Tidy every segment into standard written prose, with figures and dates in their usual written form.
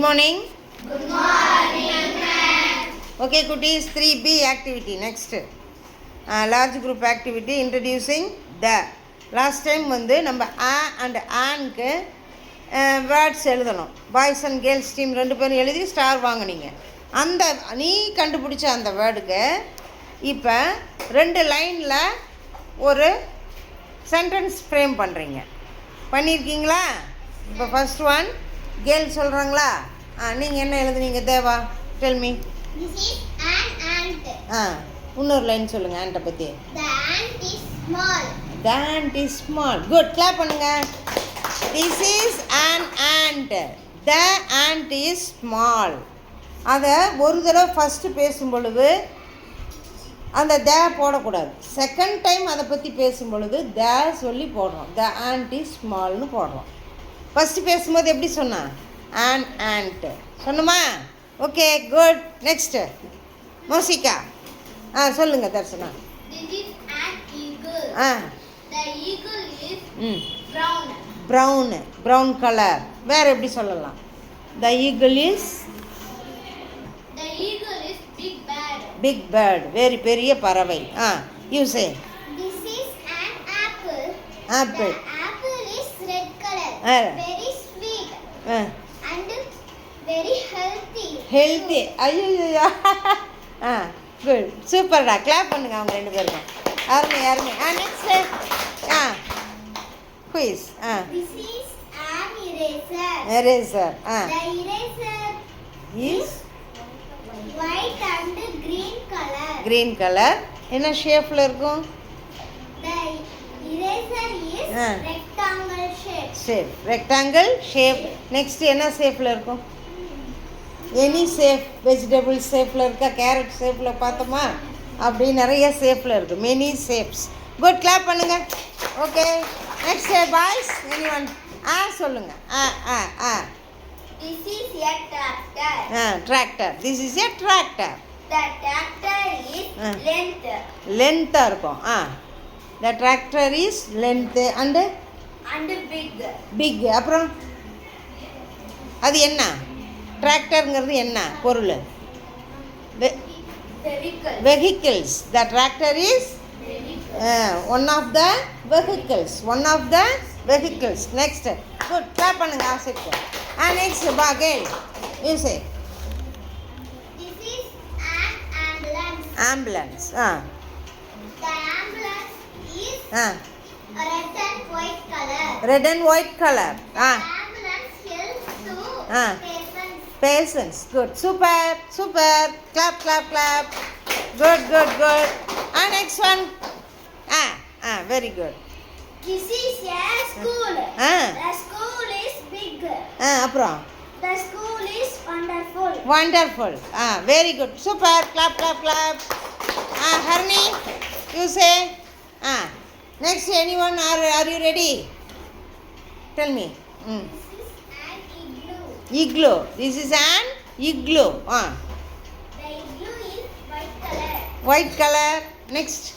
morning. Good morning, ma'am. Okay, cuties, 3B activity. Next, large group activity introducing the. Last time வந்து நம்ம a and anக்கு words எழுதணும். Boys and girls team 2 பேரும் எழுதி star வாங்கினீங்க. அந்த நீ கண்டுபிடிச்ச அந்த வேர்டுக்கு இப்போ 2 லைனில் ஒரு சென்டென்ஸ் ஃப்ரேம் பண்ணுறீங்க. பண்ணியிருக்கீங்களா? இப்போ ஃபர்ஸ்ட் ஒன் கேர்ள் சொல்கிறாங்களா? நீங்கள் என்ன எழுதுனீங்க Deva? Tell me. This is an ant. இன்னொரு லைன் சொல்லுங்கள் ஆண்ட்டை பற்றி. The ant is small. The ant is small. Good. clap பண்ணுங்க. This is an ant. The ant is small. அதை ஒரு தடவை ஃபஸ்ட்டு பேசும் பொழுது அந்த த போடக்கூடாது. செகண்ட் டைம் அதை பற்றி பேசும் பொழுது த சொல்லி போடுறோம். த ant is smallனு போடுறோம். ஃபஸ்ட்டு பேசும்போது எப்படி சொன்னான்? an ant சொன்னோமா? Okay, good. நெக்ஸ்ட்டு மோசிகா சொல்லுங்கள் Darshana. This is an eagle. The eagle is brown. Brown colour. வேறு எப்படி சொல்லலாம்? The eagle is The eagle is big bird. Big bird, வேறு பெரிய பறவை. You say. This is an apple. Apple. The apple is red color. Very sweet and very healthy. Healthy. ஐயோ good, சூப்பர்டா. Clap பண்ணுங்க அவங்க 2 பேருக்கும். அருமை. Next quiz. This is an eraser. Eraser. The eraser is white and green color. Green colour. என்ன ஷேப்பில் இருக்கும்? The eraser is Ah. rectangle shape. Shape, rectangle shape. Next என்ன ஷேப்பில் இருக்கும்? Any shape. வெஜிடபிள் ஷேப்பில் இருக்கா? கேரட் ஷேப்பில் பார்த்தோமா? அப்படி நிறைய ஷேப்பில் இருக்குது. Many shapes. குட், கிளாப் பண்ணுங்க. Okay, next boys any one சொல்லுங்கள். This is a tractor. Tractor. This is a tractor. The tractor is length லென்த்தாக இருக்கும். The tractor is length and and big. Big. அப்புறம் அது என்ன? டிராக்டருங்கிறது என்ன பொருள்? Vehicle. Vehicles. The tractor is one of the vehicles. Next. Good, clap பண்ணுங்க ஆசிக்கு. Next girl you say. This is an ambulance. Ambulance. The ambulance is red and white color. Red and white colour. Ambulance helps to patients. Patients. Good, super. Clap. Good. Next one. Very good. This is a school. The school is big. அப்புறம் The school is wonderful. Wonderful. Very good, super. Clap. Harni you say. Next any one are you ready? Tell me. This is an igloo. Igloo. This is an igloo. The igloo is white color. White colour. Next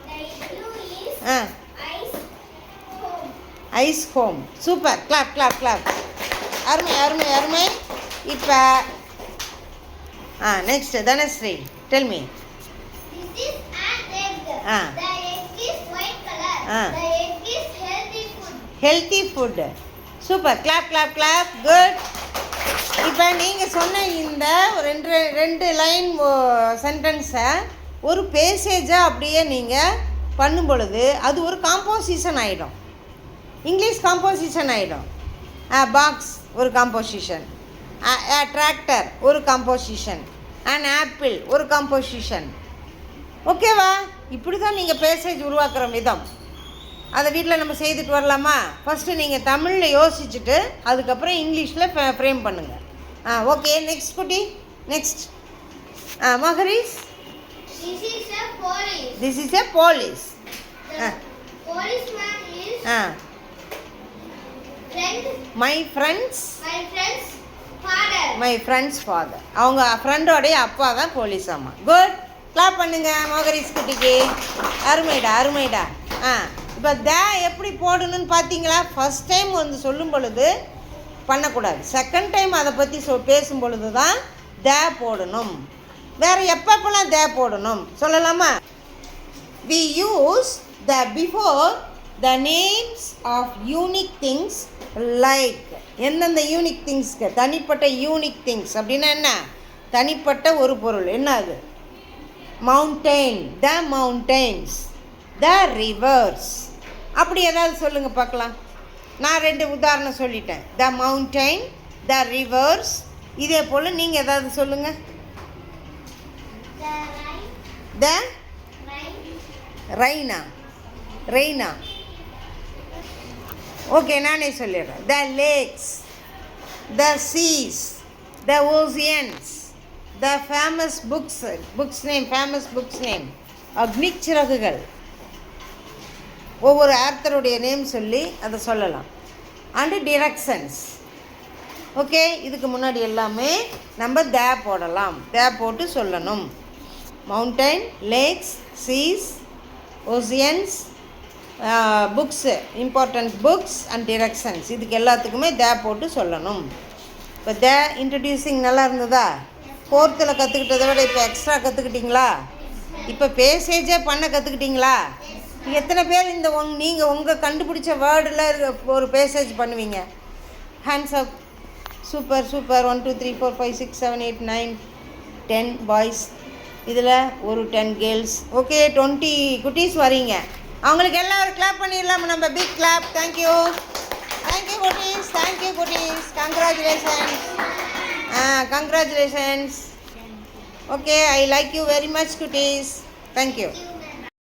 The igloo is ice home. Ice home. Super. Clap. அருமை. இப்போ next Dhanashree tell me. This is an egg. The egg is white color. The egg is healthy food. Healthy food. Super. Clap. Good. இப்போ நீங்கள் சொன்ன இந்த ரெண்டு line சென்டென்ஸை ஒரு பேசேஜாக அப்படியே நீங்கள் பண்ணும் பொழுது அது ஒரு காம்போசிஷன் ஆகிடும். இங்கிலீஷ் காம்போசிஷன் ஆகிடும். பாக்ஸ் ஒரு காம்போசிஷன், டிராக்டர் ஒரு காம்போசிஷன், அண்ட் ஆப்பிள் ஒரு காம்போசிஷன். ஓகேவா? இப்படி தான் நீங்கள் பேசேஜ் உருவாக்குற விதம். அதை வீட்டில் நம்ம செய்துட்டு வரலாமா? ஃபஸ்ட்டு நீங்கள் தமிழில் யோசிச்சுட்டு அதுக்கப்புறம் இங்கிலீஷில் ஃப்ரேம் பண்ணுங்கள். ஓகே, நெக்ஸ்ட் குட்டி. Next Maharees. This is a police. This is a police. The policeman is friend. My friends father. அவங்க ஃப்ரெண்டோடைய அப்பா தான் போலீஸ். ஆமாம். குட், கிளாப் பண்ணுங்க மோகரிஸ் குட்டிக்கு. அருமைடா. இப்போ எப்படி போடணும்னு பார்த்தீங்களா? ஃபஸ்ட் டைம் வந்து சொல்லும் பொழுது பண்ணக்கூடாது. செகண்ட் டைம் அதை பற்றி பேசும் பொழுது தான் தே போடணும். வேறு எப்பப்பெல்லாம் தே போடணும் சொல்லலாமா? We use the before the names of unique things like எந்தெந்த யூனிக் திங்ஸ்க்கு தனிப்பட்ட யூனிக் திங்ஸ் அப்படின்னா என்ன? தனிப்பட்ட ஒரு பொருள். என்ன அது? மவுண்டெயின், த மவுண்டெயின்ஸ், த ரிவர்ஸ். அப்படி ஏதாவது சொல்லுங்கள் பார்க்கலாம். நான் 2 உதாரணம் சொல்லிட்டேன். த மவுண்டெயின், த ரிவர்ஸ். இதே போல் நீங்கள் ஏதாவது சொல்லுங்கள். த ரைனா, ரெய்னா. ஓகே, நானே சொல்லிடுறேன். The lakes, the seas, the oceans, the famous books name, famous books name. Agnisiragugal. ஒவ்வொரு ஆர்த்தருடைய நேம் சொல்லி அதை சொல்லலாம். And directions. ஓகே, இதுக்கு முன்னாடி எல்லாமே நம்ம தே போடலாம். தே போட்டு சொல்லணும். Mountain, lakes, seas, oceans, books, important books and directions. இதுக்கு எல்லாத்துக்குமே தே போட்டு சொல்லணும். இப்போ தே இன்ட்ரடியூசிங் நல்லா இருந்ததா? 4th கற்றுக்கிட்டதை விட இப்போ எக்ஸ்ட்ரா கற்றுக்கிட்டிங்களா? இப்போ பேசேஜே பண்ண கற்றுக்கிட்டிங்களா? எத்தனை பேர் இந்த நீங்கள் உங்கள் கண்டுபிடிச்ச வேர்டில் ஒரு பேசேஜ் பண்ணுவீங்க? Hands up. Super super. 1 2 3 4 5 6 7 8 9 10 boys. இதில் ஒரு 10 கேர்ள்ஸ். ஓகே, 20 குட்டீஸ் வரீங்க. அவங்களுக்கு எல்லாம் ஒரு கிளாப் பண்ணிடலாம். நம்ம பிக் கிளாப். தேங்க்யூ, தேங்க்யூ குட்டீஸ், தேங்க்யூ குட்டீஸ். Congratulations, congratulations. Okay, I like you very much குட்டீஸ். தேங்க்யூ.